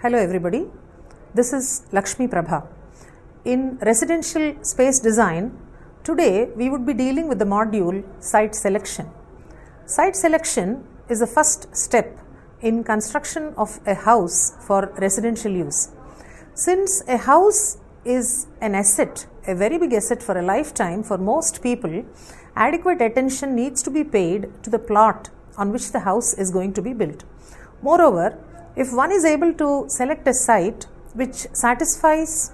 Hello everybody, this is Lakshmi Prabha. In residential space design, today we would be dealing with the module site selection. Site selection is the first step in construction of a house for residential use. Since a house is an asset, a very big asset for a lifetime for most people, adequate attention needs to be paid to the plot on which the house is going to be built. Moreover, if one is able to select a site which satisfies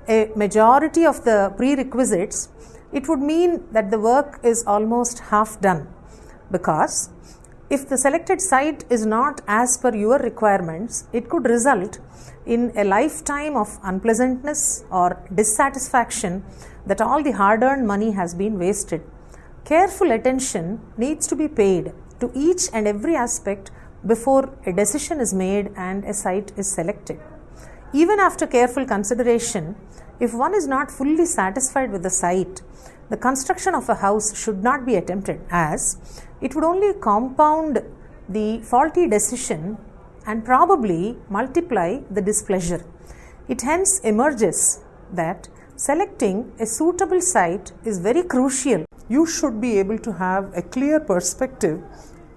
a majority of the prerequisites, it would mean that the work is almost half done, because if the selected site is not as per your requirements, it could result in a lifetime of unpleasantness or dissatisfaction that all the hard-earned money has been wasted. Careful attention needs to be paid to each and every aspect before a decision is made and a site is selected. Even after careful consideration, if one is not fully satisfied with the site, the construction of a house should not be attempted, as it would only compound the faulty decision and probably multiply the displeasure. It hence emerges that selecting a suitable site is very crucial. You should be able to have a clear perspective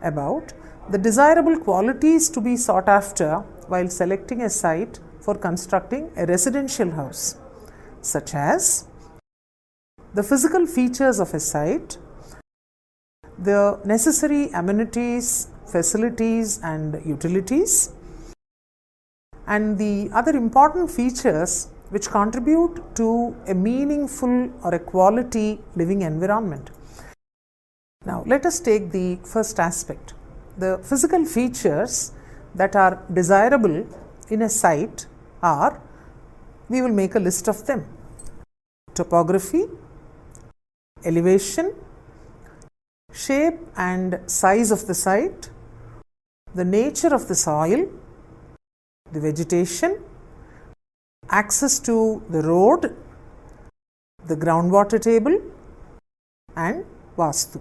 about the desirable qualities to be sought after while selecting a site for constructing a residential house, such as the physical features of a site, the necessary amenities, facilities and utilities, and the other important features which contribute to a meaningful or a quality living environment. Now let us take the first aspect. The physical features that are desirable in a site are, we will make a list of them: topography, elevation, shape and size of the site, the nature of the soil, the vegetation, access to the road, the groundwater table and Vaastu.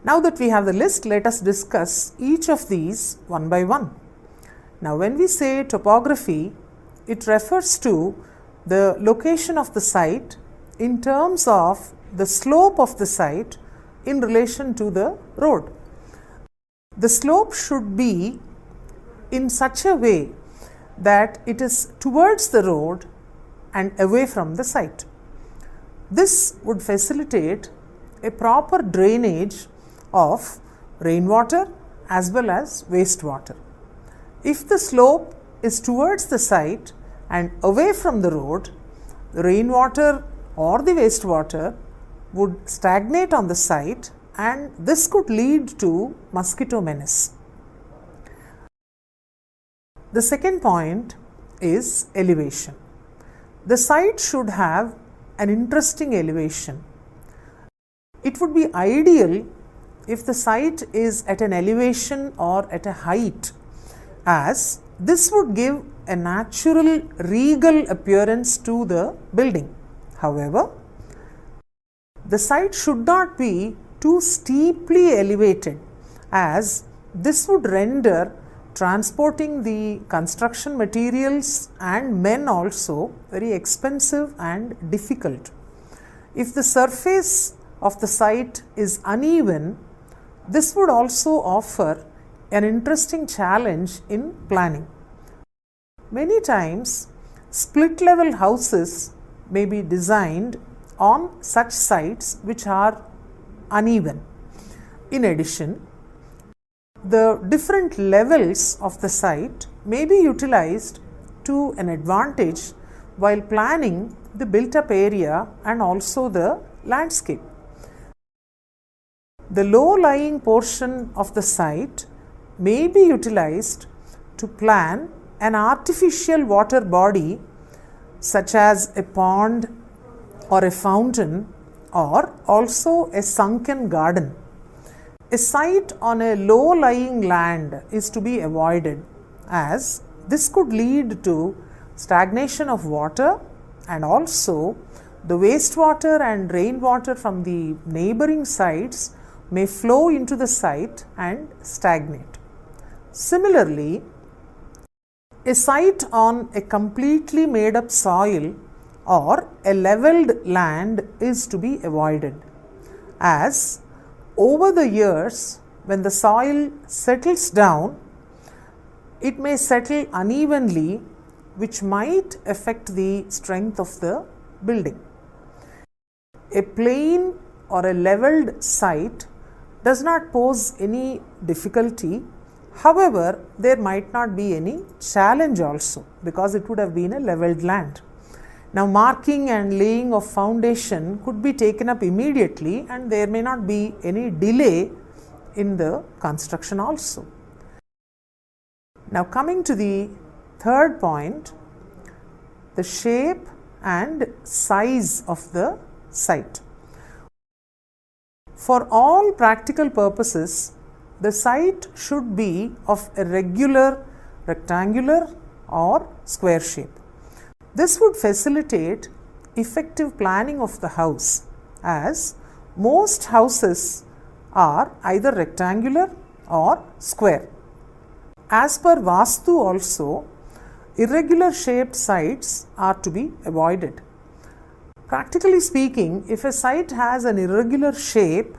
Now that we have the list, let us discuss each of these one by one. Now when we say topography, it refers to the location of the site in terms of the slope of the site in relation to the road. The slope should be in such a way that it is towards the road and away from the site. This would facilitate a proper drainage of rainwater as well as wastewater. If the slope is towards the site and away from the road, the rainwater or the wastewater would stagnate on the site, and this could lead to mosquito menace. The second point is elevation. The site should have an interesting elevation. It would be ideal if the site is at an elevation or at a height, as this would give a natural regal appearance to the building. However, the site should not be too steeply elevated, as this would render transporting the construction materials and men also very expensive and difficult. If the surface of the site is uneven, this would also offer an interesting challenge in planning. Many times, split level houses may be designed on such sites which are uneven. In addition, the different levels of the site may be utilized to an advantage while planning the built-up area and also the landscape. The low-lying portion of the site may be utilized to plan an artificial water body such as a pond or a fountain, or also a sunken garden. A site on a low-lying land is to be avoided, as this could lead to stagnation of water, and also the wastewater and rainwater from the neighboring sites may flow into the site and stagnate. Similarly, A site on a completely made up soil or a leveled land is to be avoided, as over the years when the soil settles down, it may settle unevenly, which might affect the strength of the building. A plain or a leveled site does not pose any difficulty. However, there might not be any challenge also, because it would have been a leveled land. Now, marking and laying of foundation could be taken up immediately, and there may not be any delay in the construction also. Now, coming to the third point, the shape and size of the site. For all practical purposes, the site should be of a regular, rectangular or square shape. This would facilitate effective planning of the house, as most houses are either rectangular or square. As per Vaastu also, irregular shaped sites are to be avoided. Practically speaking, if a site has an irregular shape,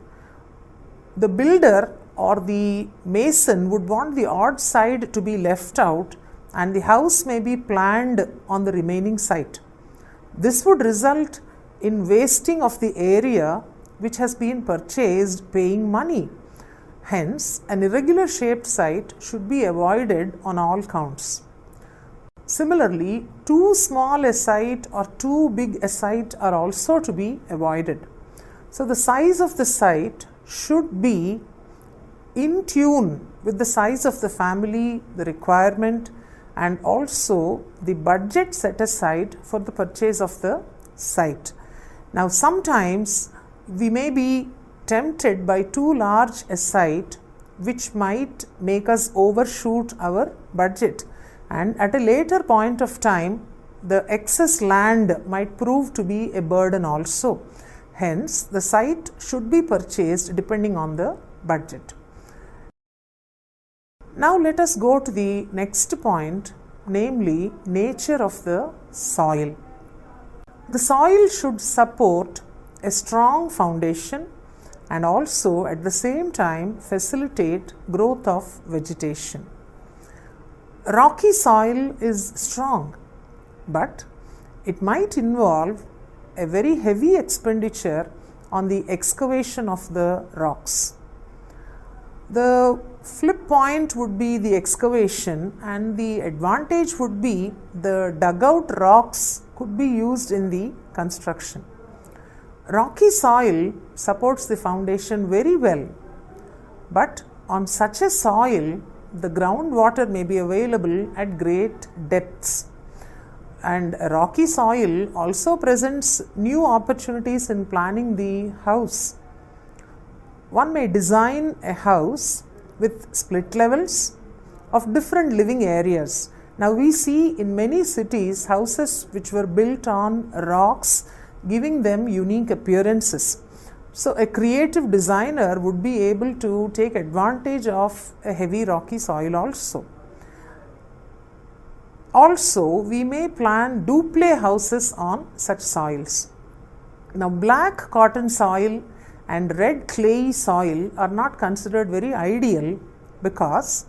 the builder or the mason would want the odd side to be left out, and the house may be planned on the remaining site. This would result in wasting of the area which has been purchased paying money. Hence, an irregular shaped site should be avoided on all counts. Similarly, too small a site or too big a site are also to be avoided. So, the size of the site should be in tune with the size of the family, the requirement, and also the budget set aside for the purchase of the site. Now, sometimes we may be tempted by too large a site, which might make us overshoot our budget, and at a later point of time the excess land might prove to be a burden also. Hence, the site should be purchased depending on the budget. Now, let us go to the next point, namely nature of the soil. The soil should support a strong foundation and also at the same time facilitate growth of vegetation. Rocky soil is strong, but it might involve a very heavy expenditure on the excavation of the rocks. The flip point would be the excavation, and the advantage would be the dugout rocks could be used in the construction. Rocky soil supports the foundation very well, but on such a soil, the groundwater may be available at great depths. And rocky soil also presents new opportunities in planning the house. One may design a house with split levels of different living areas. Now, we see in many cities houses which were built on rocks, giving them unique appearances. So, a creative designer would be able to take advantage of a heavy rocky soil also. Also, we may plan duplex houses on such soils. Now, black cotton soil and red clay soil are not considered very ideal, because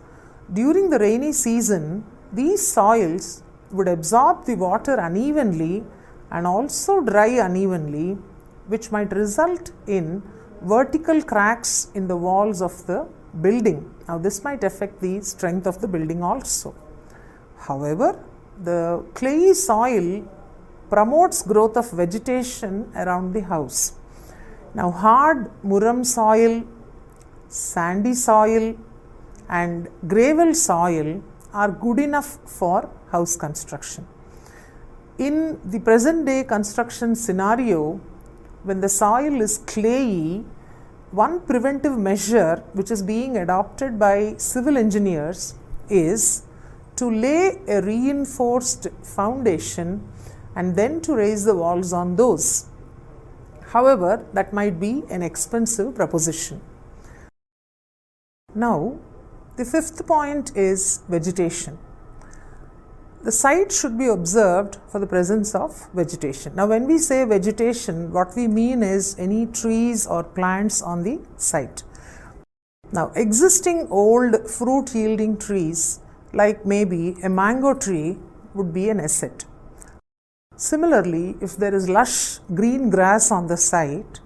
during the rainy season, these soils would absorb the water unevenly and also dry unevenly, which might result in vertical cracks in the walls of the building. Now, this might affect the strength of the building also. However, the clay soil promotes growth of vegetation around the house. Now, hard muram soil, sandy soil and gravel soil are good enough for house construction. In the present day construction scenario, when the soil is clayey, one preventive measure which is being adopted by civil engineers is to lay a reinforced foundation and then to raise the walls on those. However, that might be an expensive proposition. Now, the fifth point is vegetation. The site should be observed for the presence of vegetation. Now, when we say vegetation, what we mean is any trees or plants on the site. Now, existing old fruit yielding trees like maybe a mango tree would be an asset. Similarly, if there is lush green grass on the site,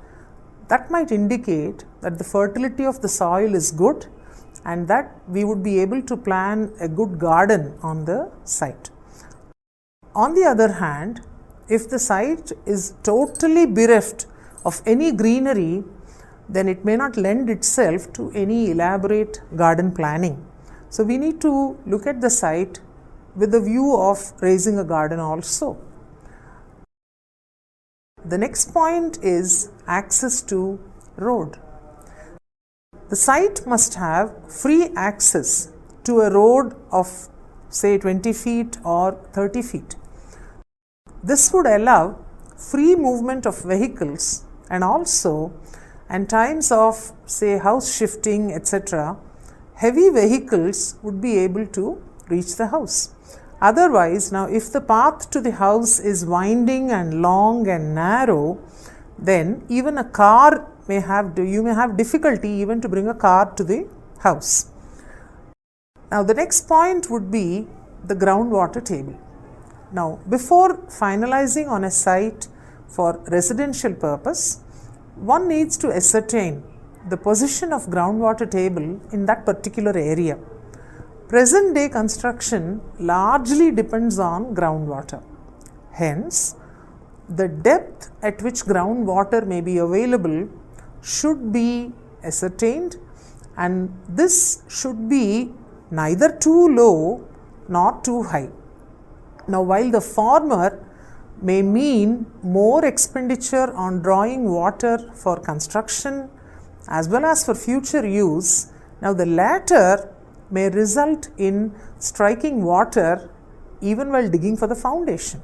that might indicate that the fertility of the soil is good and that we would be able to plan a good garden on the site. On the other hand, if the site is totally bereft of any greenery, then it may not lend itself to any elaborate garden planning. So, we need to look at the site with the view of raising a garden also. The next point is access to road. The site must have free access to a road of say 20 feet or 30 feet. This would allow free movement of vehicles and also in times of say house shifting etc., heavy vehicles would be able to reach the house. Otherwise, now if the path to the house is winding and long and narrow, then even a car you may have difficulty even to bring a car to the house. Now, the next point would be the groundwater table. Now, before finalizing on a site for residential purpose, one needs to ascertain the position of groundwater table in that particular area. Present day construction largely depends on groundwater. Hence, the depth at which groundwater may be available should be ascertained, and this should be neither too low nor too high. Now, while the former may mean more expenditure on drawing water for construction as well as for future use, now the latter may result in striking water even while digging for the foundation.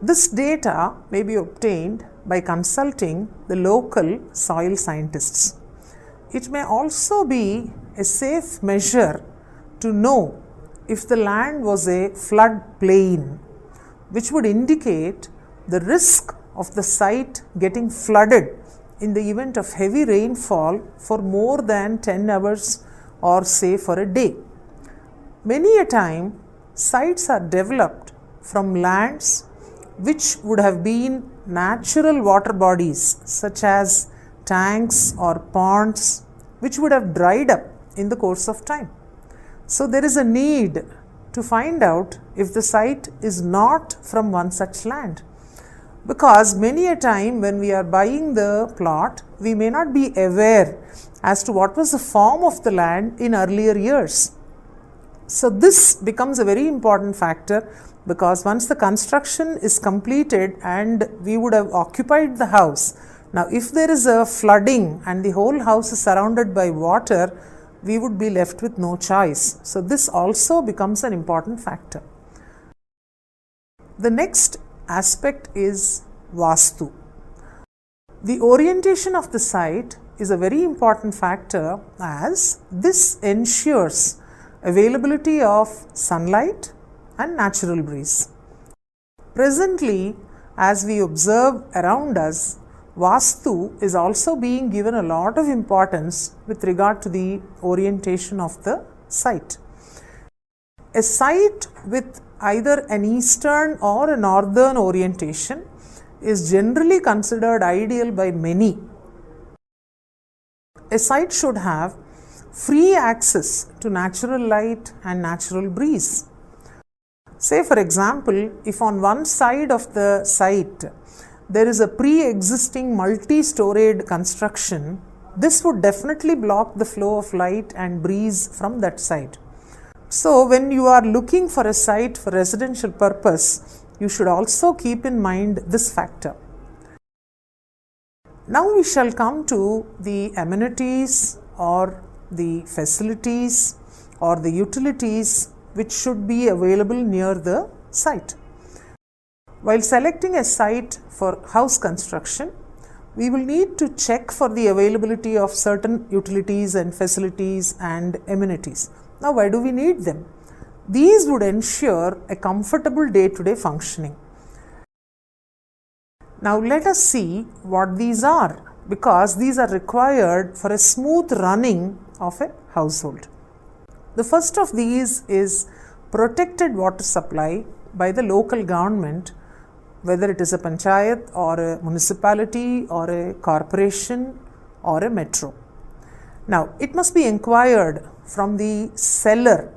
This data may be obtained by consulting the local soil scientists. It may also be a safe measure to know if the land was a flood plain, which would indicate the risk of the site getting flooded in the event of heavy rainfall for more than 10 hours or say for a day. Many a time, sites are developed from lands which would have been natural water bodies such as tanks or ponds, which would have dried up in the course of time. So, there is a need to find out if the site is not from one such land, because many a time when we are buying the plot, we may not be aware as to what was the form of the land in earlier years. So, this becomes a very important factor, because once the construction is completed and we would have occupied the house, now if there is a flooding and the whole house is surrounded by water, we would be left with no choice. So, this also becomes an important factor. The next aspect is Vaastu. The orientation of the site is a very important factor, as this ensures availability of sunlight and natural breeze. Presently, as we observe around us, Vaastu is also being given a lot of importance with regard to the orientation of the site. A site with either an eastern or a northern orientation is generally considered ideal by many. A site should have free access to natural light and natural breeze. Say for example, if on one side of the site there is a pre-existing multi-storied construction, this would definitely block the flow of light and breeze from that side. So, when you are looking for a site for residential purpose, you should also keep in mind this factor. Now, we shall come to the amenities or the facilities or the utilities which should be available near the site. While selecting a site for house construction, we will need to check for the availability of certain utilities and facilities and amenities. Now, why do we need them? These would ensure a comfortable day-to-day functioning. Now let us see what these are, because these are required for a smooth running of a household. The first of these is protected water supply by the local government, whether it is a panchayat or a municipality or a corporation or a metro. Now, it must be inquired from the seller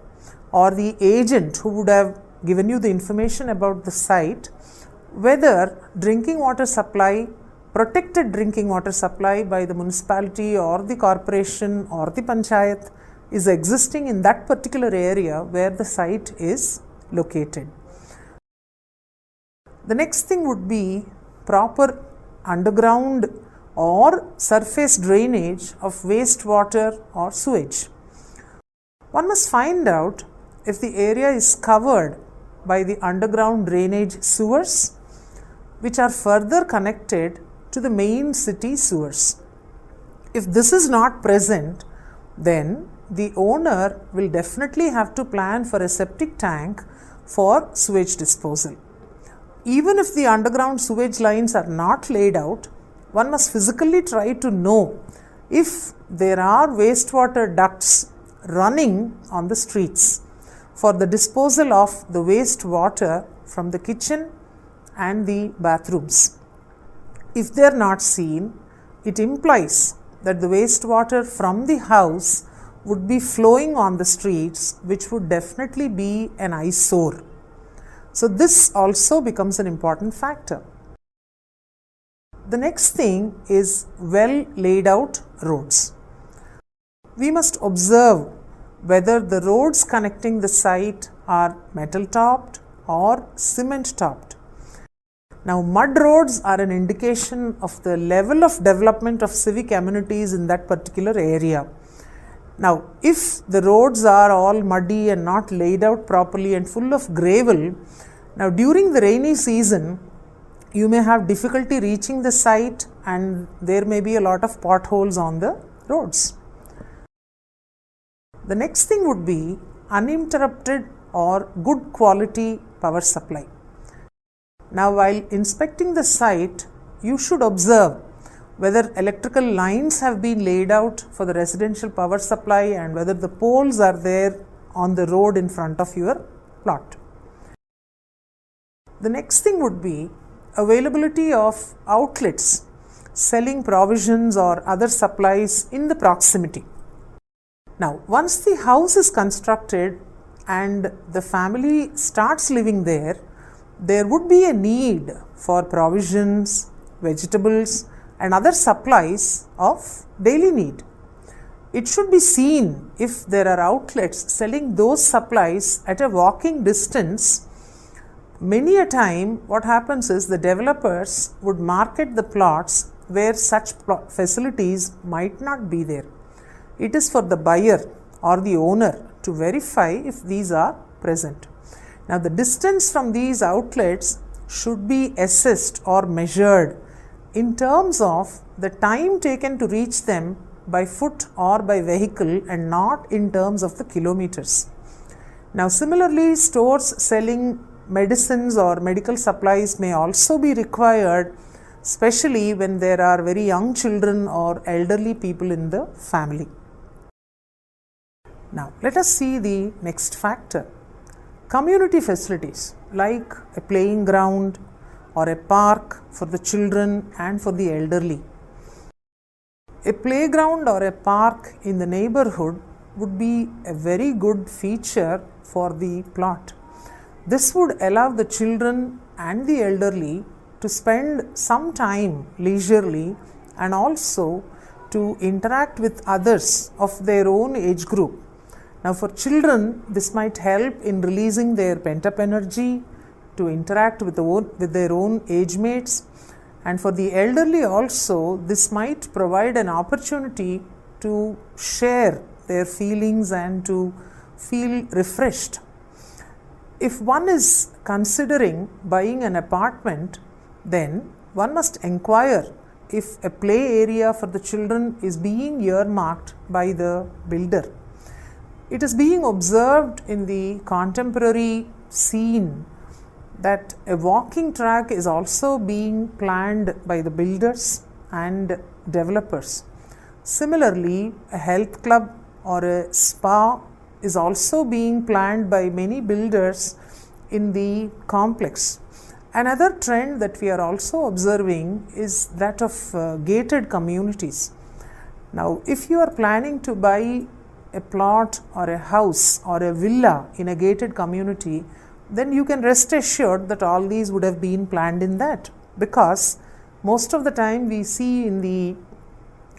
or the agent who would have given you the information about the site, whether drinking water supply, protected drinking water supply by the municipality or the corporation or the panchayat is existing in that particular area where the site is located. The next thing would be proper underground or surface drainage of wastewater or sewage. One must find out if the area is covered by the underground drainage sewers, which are further connected to the main city sewers. If this is not present, then the owner will definitely have to plan for a septic tank for sewage disposal. Even if the underground sewage lines are not laid out, one must physically try to know if there are wastewater ducts running on the streets for the disposal of the wastewater from the kitchen and the bathrooms. If they are not seen, it implies that the wastewater from the house would be flowing on the streets, which would definitely be an eyesore. So this also becomes an important factor. The next thing is well laid out roads. We must observe whether the roads connecting the site are metal topped or cement topped. Now, mud roads are an indication of the level of development of civic amenities in that particular area. Now, if the roads are all muddy and not laid out properly and full of gravel, now during the rainy season, you may have difficulty reaching the site and there may be a lot of potholes on the roads. The next thing would be uninterrupted or good quality power supply. Now, while inspecting the site, you should observe whether electrical lines have been laid out for the residential power supply and whether the poles are there on the road in front of your plot. The next thing would be availability of outlets selling provisions or other supplies in the proximity. Now, once the house is constructed and the family starts living there, there would be a need for provisions, vegetables, and other supplies of daily need. It should be seen if there are outlets selling those supplies at a walking distance. Many a time, what happens is the developers would market the plots where such facilities might not be there. It is for the buyer or the owner to verify if these are present. Now, the distance from these outlets should be assessed or measured in terms of the time taken to reach them by foot or by vehicle and not in terms of the kilometers. Now, similarly, stores selling medicines or medical supplies may also be required, especially when there are very young children or elderly people in the family. Now, let us see the next factor. Community facilities like a playing ground or a park for the children and for the elderly. A playground or a park in the neighborhood would be a very good feature for the plot. This would allow the children and the elderly to spend some time leisurely and also to interact with others of their own age group. Now, for children, this might help in releasing their pent-up energy to interact with their own age mates, and for the elderly also, this might provide an opportunity to share their feelings and to feel refreshed. If one is considering buying an apartment, then one must inquire if a play area for the children is being earmarked by the builder. It is being observed in the contemporary scene that a walking track is also being planned by the builders and developers. Similarly, a health club or a spa is also being planned by many builders in the complex. Another trend that we are also observing is that of gated communities. Now, if you are planning to buy a plot or a house or a villa in a gated community, then you can rest assured that all these would have been planned in that, because most of the time we see in the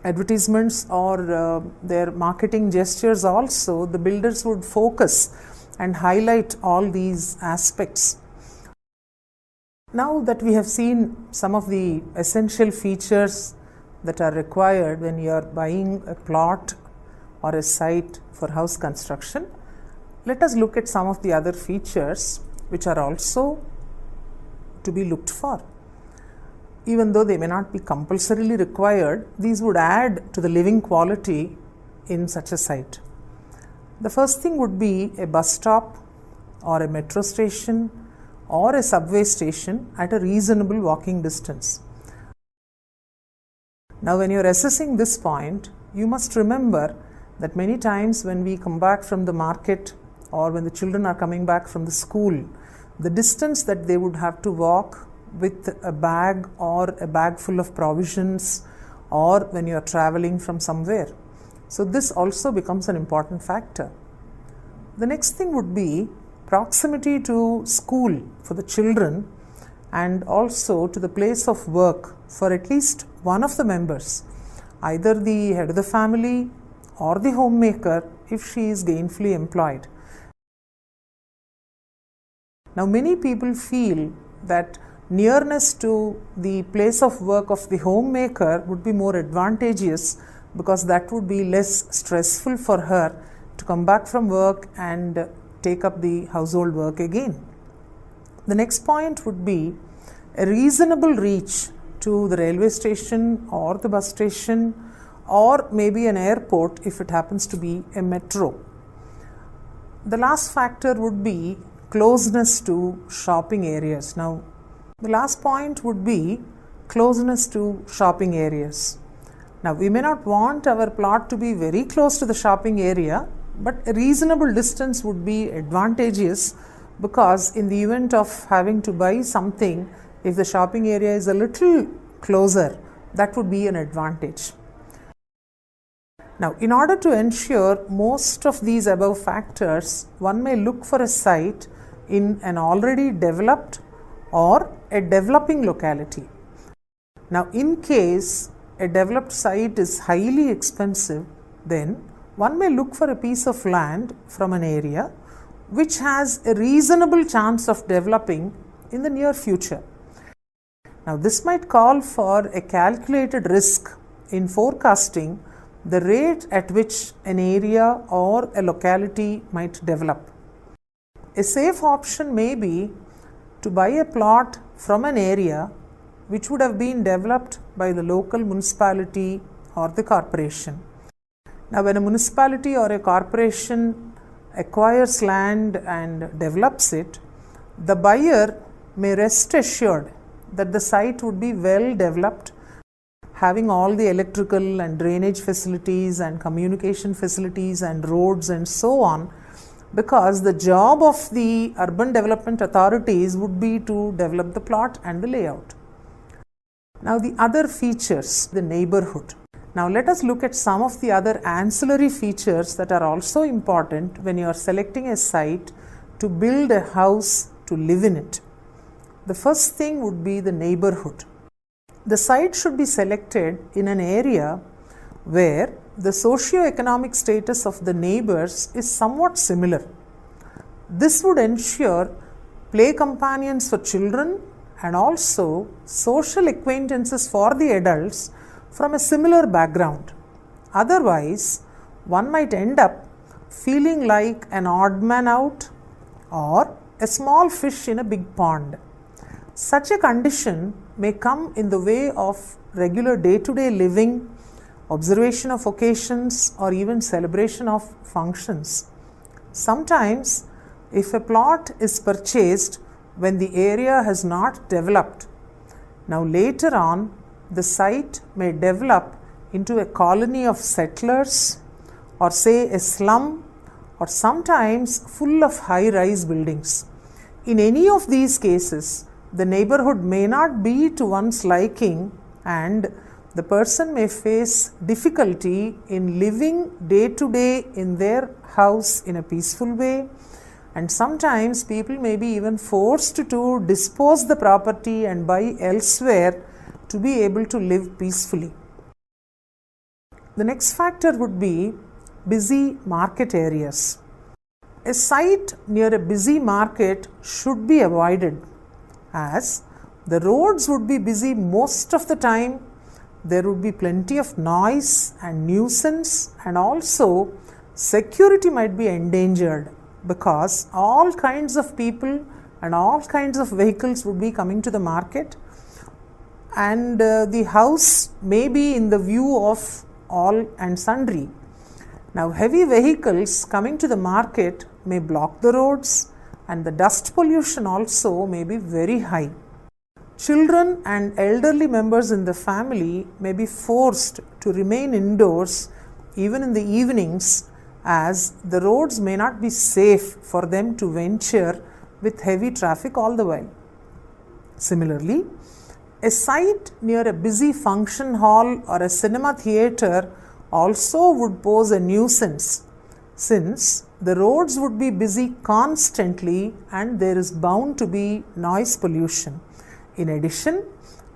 advertisements or their marketing gestures also, the builders would focus and highlight all these aspects. Now that we have seen some of the essential features that are required when you are buying a plot or a site for house construction, let us look at some of the other features which are also to be looked for. Even though they may not be compulsorily required, these would add to the living quality in such a site. The first thing would be a bus stop or a metro station or a subway station at a reasonable walking distance. Now, when you are assessing this point, you must remember that many times when we come back from the market or when the children are coming back from the school, the distance that they would have to walk with a bag or a bag full of provisions, or when you are traveling from somewhere. So this also becomes an important factor. The next thing would be proximity to school for the children and also to the place of work for at least one of the members, either the head of the family or the homemaker if she is gainfully employed. Now, many people feel that nearness to the place of work of the homemaker would be more advantageous because that would be less stressful for her to come back from work and take up the household work again. The next point would be a reasonable reach to the railway station or the bus station or maybe an airport if it happens to be a metro. The last factor would be closeness to shopping areas. Now, the last point would be closeness to shopping areas. Now, we may not want our plot to be very close to the shopping area, but a reasonable distance would be advantageous because in the event of having to buy something, if the shopping area is a little closer, that would be an advantage. Now, in order to ensure most of these above factors, one may look for a site in an already developed or a developing locality. Now, in case a developed site is highly expensive, then one may look for a piece of land from an area which has a reasonable chance of developing in the near future. Now, this might call for a calculated risk in forecasting the rate at which an area or a locality might develop. A safe option may be to buy a plot from an area which would have been developed by the local municipality or the corporation. Now, when a municipality or a corporation acquires land and develops it, the buyer may rest assured that the site would be well developed, having all the electrical and drainage facilities and communication facilities and roads and so on, because the job of the urban development authorities would be to develop the plot and the layout. Now, the other features, the neighborhood. Now, let us look at some of the other ancillary features that are also important when you are selecting a site to build a house to live in it. The first thing would be the neighborhood. The site should be selected in an area where the socio-economic status of the neighbors is somewhat similar. This would ensure play companions for children and also social acquaintances for the adults from a similar background. Otherwise, one might end up feeling like an odd man out or a small fish in a big pond. Such a condition may come in the way of regular day-to-day living, observation of occasions, or even celebration of functions. Sometimes, if a plot is purchased when the area has not developed, now later on the site may develop into a colony of settlers, or say a slum, or sometimes full of high-rise buildings. In any of these cases, the neighborhood may not be to one's liking, and the person may face difficulty in living day to day in their house in a peaceful way, and sometimes people may be even forced to dispose the property and buy elsewhere to be able to live peacefully. The next factor would be busy market areas. A site near a busy market should be avoided, as the roads would be busy most of the time. There would be plenty of noise and nuisance, and also security might be endangered because all kinds of people and all kinds of vehicles would be coming to the market, and the house may be in the view of all and sundry. Now, heavy vehicles coming to the market may block the roads, and the dust pollution also may be very high. Children and elderly members in the family may be forced to remain indoors even in the evenings, as the roads may not be safe for them to venture with heavy traffic all the while. Similarly, a site near a busy function hall or a cinema theatre also would pose a nuisance, since the roads would be busy constantly and there is bound to be noise pollution. In addition,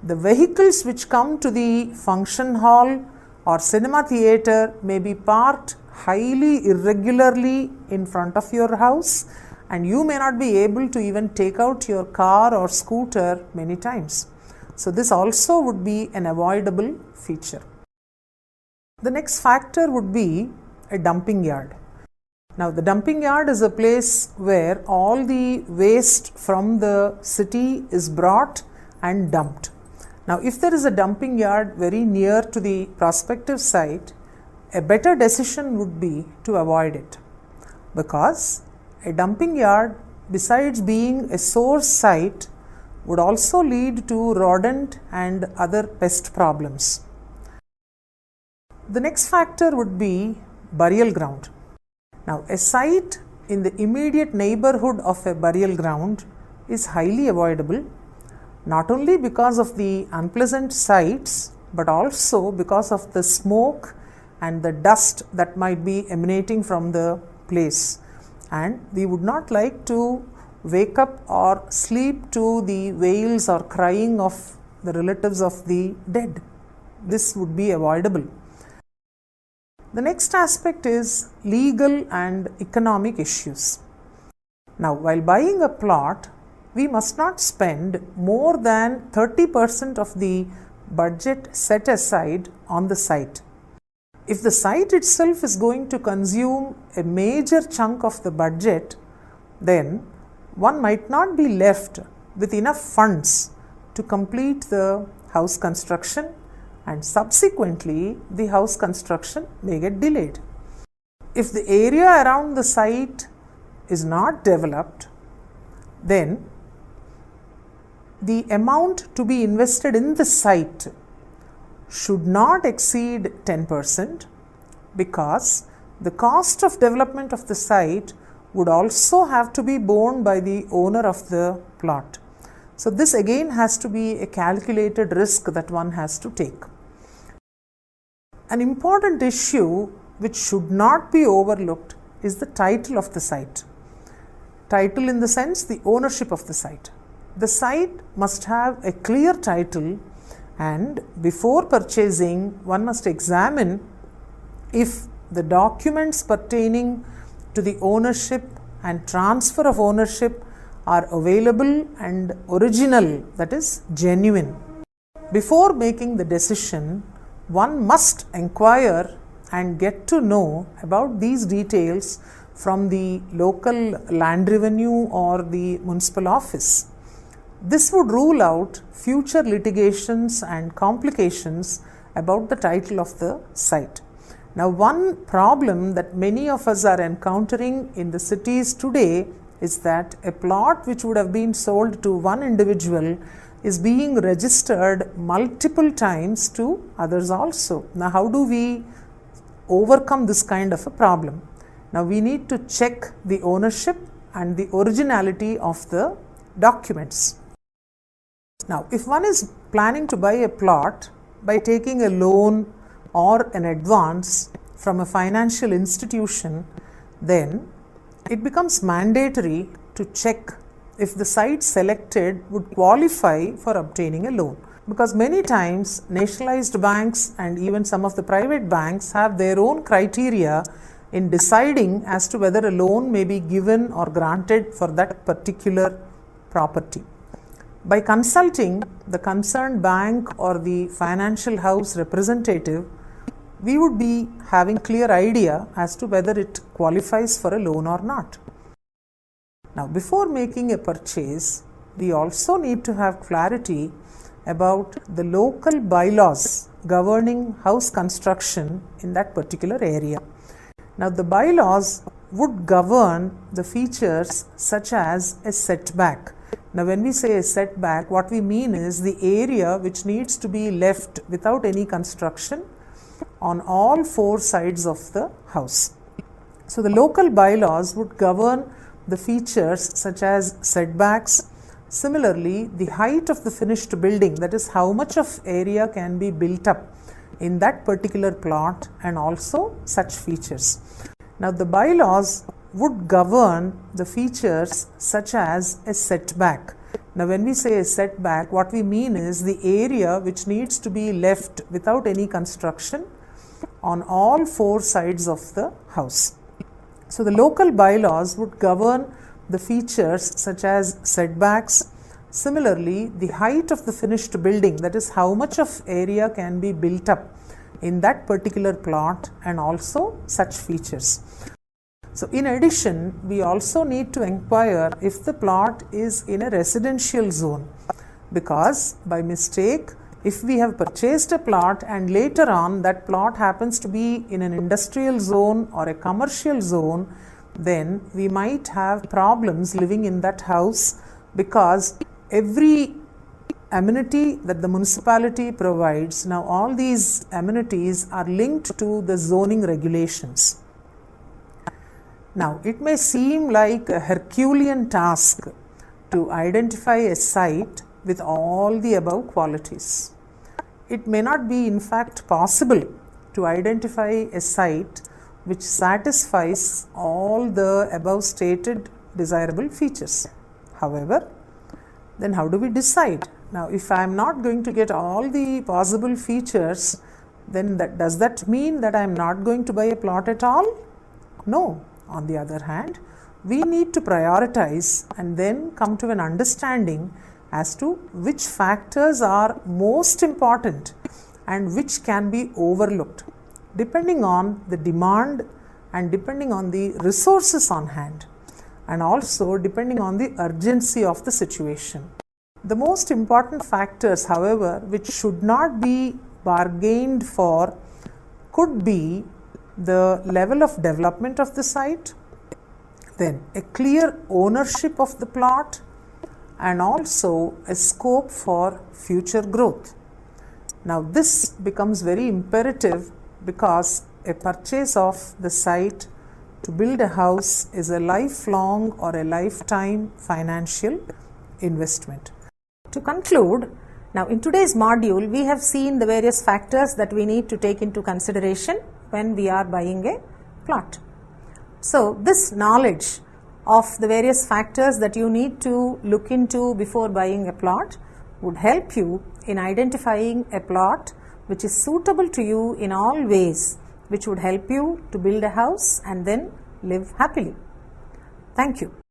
the vehicles which come to the function hall or cinema theatre may be parked highly irregularly in front of your house, and you may not be able to even take out your car or scooter many times. So, this also would be an avoidable feature. The next factor would be a dumping yard. Now, the dumping yard is a place where all the waste from the city is brought and dumped. Now, if there is a dumping yard very near to the prospective site, a better decision would be to avoid it, because a dumping yard, besides being a source site, would also lead to rodent and other pest problems. The next factor would be burial ground. Now, a site in the immediate neighborhood of a burial ground is highly avoidable, not only because of the unpleasant sights, but also because of the smoke and the dust that might be emanating from the place. And we would not like to wake up or sleep to the wails or crying of the relatives of the dead. This would be avoidable. The next aspect is legal and economic issues. Now, while buying a plot, we must not spend more than 30% of the budget set aside on the site. If the site itself is going to consume a major chunk of the budget, then one might not be left with enough funds to complete the house construction, and subsequently the house construction may get delayed. If the area around the site is not developed, then the amount to be invested in the site should not exceed 10%, because the cost of development of the site would also have to be borne by the owner of the plot. So, this again has to be a calculated risk that one has to take. An important issue which should not be overlooked is the title of the site. Title in the sense the ownership of the site. The site must have a clear title, and before purchasing, one must examine if the documents pertaining to the ownership and transfer of ownership are available and original, that is genuine. Before making the decision, one must inquire and get to know about these details from the local land revenue or the municipal office. This would rule out future litigations and complications about the title of the site. Now, one problem that many of us are encountering in the cities today is that a plot which would have been sold to one individual is being registered multiple times to others also. Now, how do we overcome this kind of a problem? Now, we need to check the ownership and the originality of the documents. Now, if one is planning to buy a plot by taking a loan or an advance from a financial institution, then it becomes mandatory to check if the site selected would qualify for obtaining a loan. Because many times nationalized banks and even some of the private banks have their own criteria in deciding as to whether a loan may be given or granted for that particular property. By consulting the concerned bank or the financial house representative, we would be having clear idea as to whether it qualifies for a loan or not. Now, before making a purchase, we also need to have clarity about the local bylaws governing house construction in that particular area. Now, the bylaws would govern the features such as a setback. Now, when we say a setback, what we mean is the area which needs to be left without any construction on all four sides of the house. So, the local bylaws would govern the features such as setbacks. Similarly, the height of the finished building, that is how much of area can be built up in that particular plot, and also such features. Now, the bylaws would govern the features such as a setback. Now, when we say a setback, what we mean is the area which needs to be left without any construction on all four sides of the house. So, the local bylaws would govern the features such as setbacks. Similarly, the height of the finished building, that is how much of area can be built up in that particular plot, and also such features. So, in addition, we also need to inquire if the plot is in a residential zone, because by mistake, if we have purchased a plot and later on that plot happens to be in an industrial zone or a commercial zone, then we might have problems living in that house, because every amenity that the municipality provides, now all these amenities are linked to the zoning regulations. Now, it may seem like a Herculean task to identify a site with all the above qualities. It may not be in fact possible to identify a site which satisfies all the above stated desirable features. However, then how do we decide? Now, if I am not going to get all the possible features, then does that mean that I am not going to buy a plot at all? No. On the other hand, we need to prioritize and then come to an understanding as to which factors are most important and which can be overlooked, depending on the demand and depending on the resources on hand, and also depending on the urgency of the situation. The most important factors, however, which should not be bargained for could be the level of development of the site, then a clear ownership of the plot, and also a scope for future growth. Now, this becomes very imperative because a purchase of the site to build a house is a lifelong or a lifetime financial investment. To conclude, now in today's module, we have seen the various factors that we need to take into consideration when we are buying a plot. So, this knowledge of the various factors that you need to look into before buying a plot would help you in identifying a plot which is suitable to you in all ways, which would help you to build a house and then live happily. Thank you.